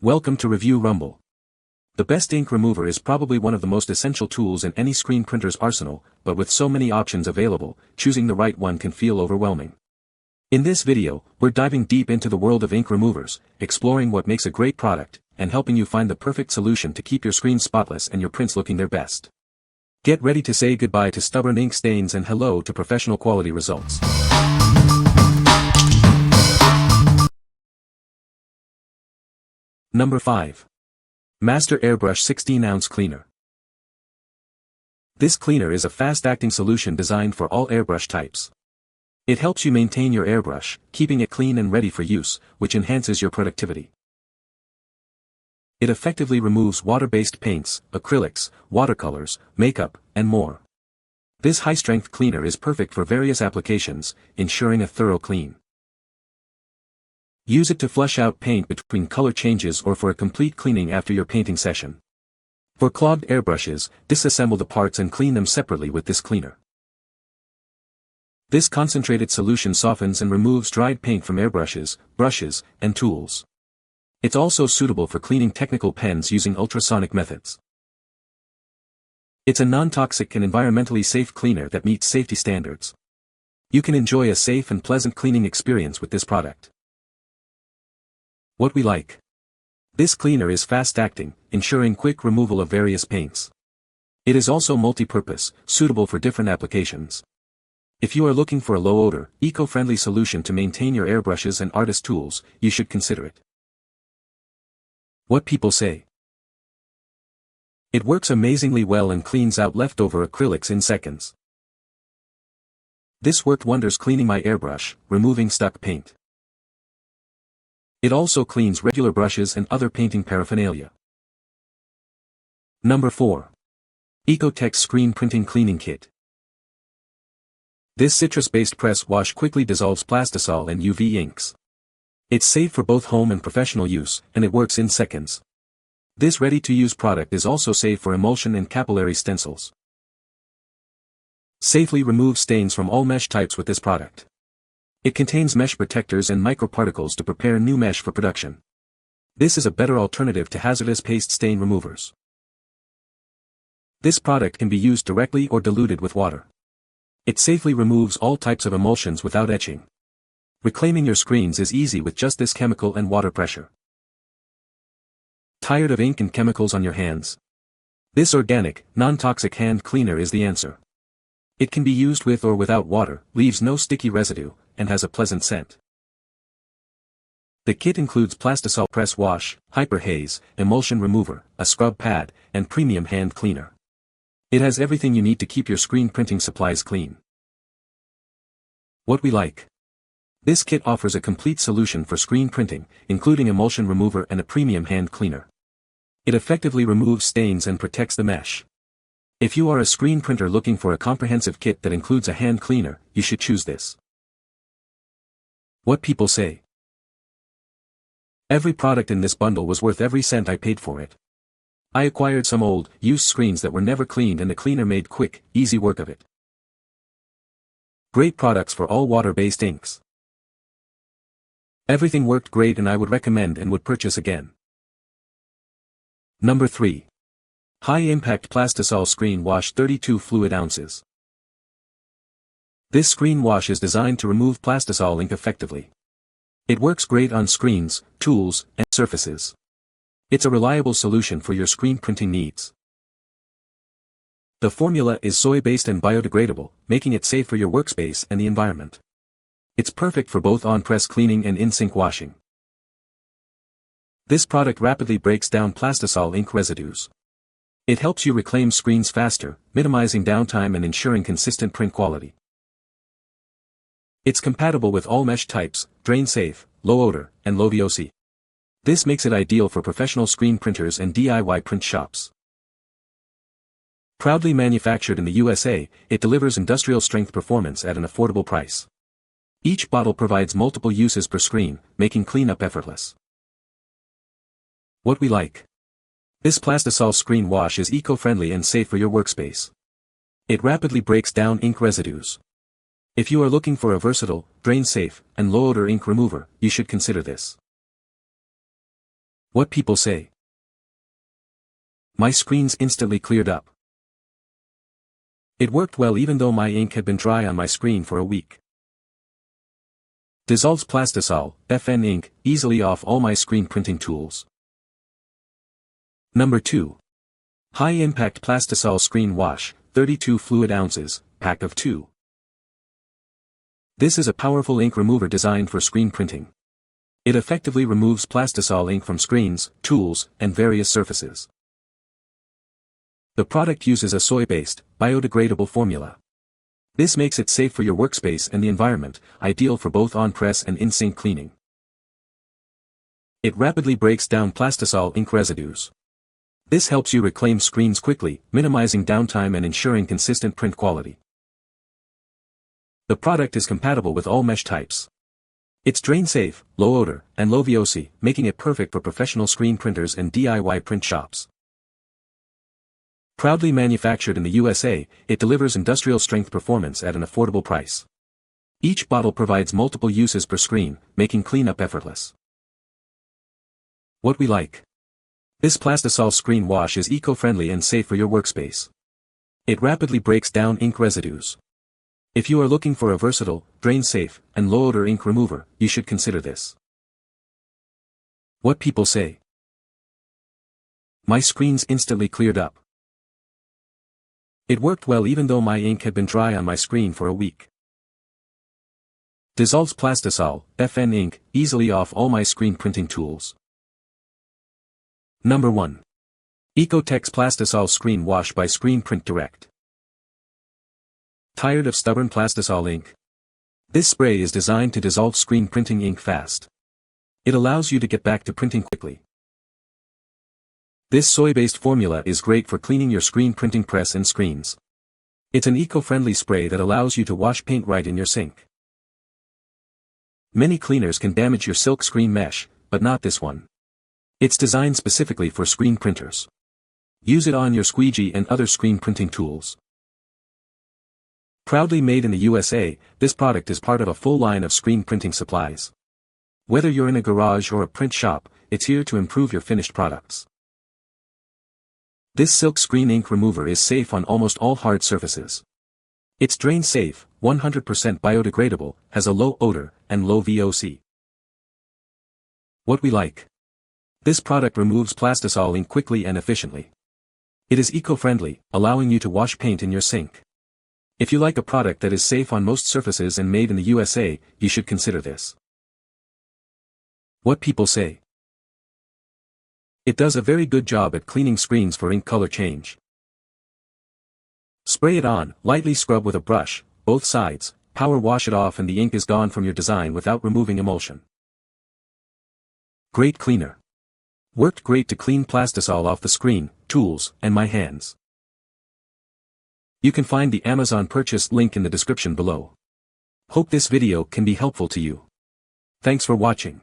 Welcome to Review Rumble. The best ink remover is probably one of the most essential tools in any screen printer's arsenal, but with so many options available, choosing the right one can feel overwhelming. In this video, we're diving deep into the world of ink removers, exploring what makes a great product, and helping you find the perfect solution to keep your screen spotless and your prints looking their best. Get ready to say goodbye to stubborn ink stains and hello to professional quality results. Number 5. Master Airbrush 16-ounce Cleaner. This cleaner is a fast-acting solution designed for all airbrush types. It helps you maintain your airbrush, keeping it clean and ready for use, which enhances your productivity. It effectively removes water-based paints, acrylics, watercolors, makeup, and more. This high-strength cleaner is perfect for various applications, ensuring a thorough clean. Use it to flush out paint between color changes or for a complete cleaning after your painting session. For clogged airbrushes, disassemble the parts and clean them separately with this cleaner. This concentrated solution softens and removes dried paint from airbrushes, brushes, and tools. It's also suitable for cleaning technical pens using ultrasonic methods. It's a non-toxic and environmentally safe cleaner that meets safety standards. You can enjoy a safe and pleasant cleaning experience with this product. What we like. This cleaner is fast-acting, ensuring quick removal of various paints. It is also multi-purpose, suitable for different applications. If you are looking for a low-odor, eco-friendly solution to maintain your airbrushes and artist tools, you should consider it. What people say. It works amazingly well and cleans out leftover acrylics in seconds. This worked wonders cleaning my airbrush, removing stuck paint. It also cleans regular brushes and other painting paraphernalia. Number 4. Ecotex Screen Printing Cleaning Kit. This citrus-based press wash quickly dissolves Plastisol and UV inks. It's safe for both home and professional use, and it works in seconds. This ready-to-use product is also safe for emulsion and capillary stencils. Safely remove stains from all mesh types with this product. It contains mesh protectors and microparticles to prepare new mesh for production. This is a better alternative to hazardous paste stain removers. This product can be used directly or diluted with water. It safely removes all types of emulsions without etching. Reclaiming your screens is easy with just this chemical and water pressure. Tired of ink and chemicals on your hands? This organic, non-toxic hand cleaner is the answer. It can be used with or without water, leaves no sticky residue, and has a pleasant scent. The kit includes Plastisol press wash, hyper haze, emulsion remover, a scrub pad, and premium hand cleaner. It has everything you need to keep your screen printing supplies clean. What we like. This kit offers a complete solution for screen printing, including emulsion remover and a premium hand cleaner. It effectively removes stains and protects the mesh. If you are a screen printer looking for a comprehensive kit that includes a hand cleaner, you should choose this. What people say. Every product in this bundle was worth every cent I paid for it. I acquired some old, used screens that were never cleaned and the cleaner made quick, easy work of it. Great products for all water-based inks. Everything worked great and I would recommend and would purchase again. Number 3. High-Impact Plastisol Screen Wash 32 Fluid Ounces. This screen wash is designed to remove Plastisol ink effectively. It works great on screens, tools, and surfaces. It's a reliable solution for your screen printing needs. The formula is soy-based and biodegradable, making it safe for your workspace and the environment. It's perfect for both on-press cleaning and in-sink washing. This product rapidly breaks down Plastisol ink residues. It helps you reclaim screens faster, minimizing downtime and ensuring consistent print quality. It's compatible with all mesh types, drain-safe, low-odor, and low VOC. This makes it ideal for professional screen printers and DIY print shops. Proudly manufactured in the USA, it delivers industrial-strength performance at an affordable price. Each bottle provides multiple uses per screen, making cleanup effortless. What we like. This Plastisol screen wash is eco-friendly and safe for your workspace. It rapidly breaks down ink residues. If you are looking for a versatile, drain-safe, and low-odor ink remover, you should consider this. What people say. My screens instantly cleared up. It worked well even though my ink had been dry on my screen for a week. Dissolves Plastisol, FN ink, easily off all my screen printing tools. Number 2. High Impact Plastisol Screen Wash, 32 fluid ounces, pack of 2. This is a powerful ink remover designed for screen printing. It effectively removes Plastisol ink from screens, tools, and various surfaces. The product uses a soy-based, biodegradable formula. This makes it safe for your workspace and the environment, ideal for both on-press and in-sink cleaning. It rapidly breaks down Plastisol ink residues. This helps you reclaim screens quickly, minimizing downtime and ensuring consistent print quality. The product is compatible with all mesh types. It's drain-safe, low-odor, and low VOC, making it perfect for professional screen printers and DIY print shops. Proudly manufactured in the USA, it delivers industrial-strength performance at an affordable price. Each bottle provides multiple uses per screen, making cleanup effortless. What we like. This Plastisol screen wash is eco-friendly and safe for your workspace. It rapidly breaks down ink residues. If you are looking for a versatile, drain-safe, and low-odor ink remover, you should consider this. What people say. My screens instantly cleared up. It worked well even though my ink had been dry on my screen for a week. Dissolves Plastisol, FN ink, easily off all my screen printing tools. Number 1. Ecotex Plastisol Screen Wash by Screen Print Direct. Tired of stubborn Plastisol ink? This spray is designed to dissolve screen printing ink fast. It allows you to get back to printing quickly. This soy-based formula is great for cleaning your screen printing press and screens. It's an eco-friendly spray that allows you to wash paint right in your sink. Many cleaners can damage your silk screen mesh, but not this one. It's designed specifically for screen printers. Use it on your squeegee and other screen printing tools. Proudly made in the USA, this product is part of a full line of screen printing supplies. Whether you're in a garage or a print shop, it's here to improve your finished products. This silk screen ink remover is safe on almost all hard surfaces. It's drain-safe, 100% biodegradable, has a low odor, and low VOC. What we like. This product removes Plastisol ink quickly and efficiently. It is eco-friendly, allowing you to wash paint in your sink. If you like a product that is safe on most surfaces and made in the USA, you should consider this. What people say. It does a very good job at cleaning screens for ink color change. Spray it on, lightly scrub with a brush, both sides, power wash it off and the ink is gone from your design without removing emulsion. Great cleaner. Worked great to clean Plastisol off the screen, tools, and my hands. You can find the Amazon purchase link in the description below. Hope this video can be helpful to you. Thanks for watching.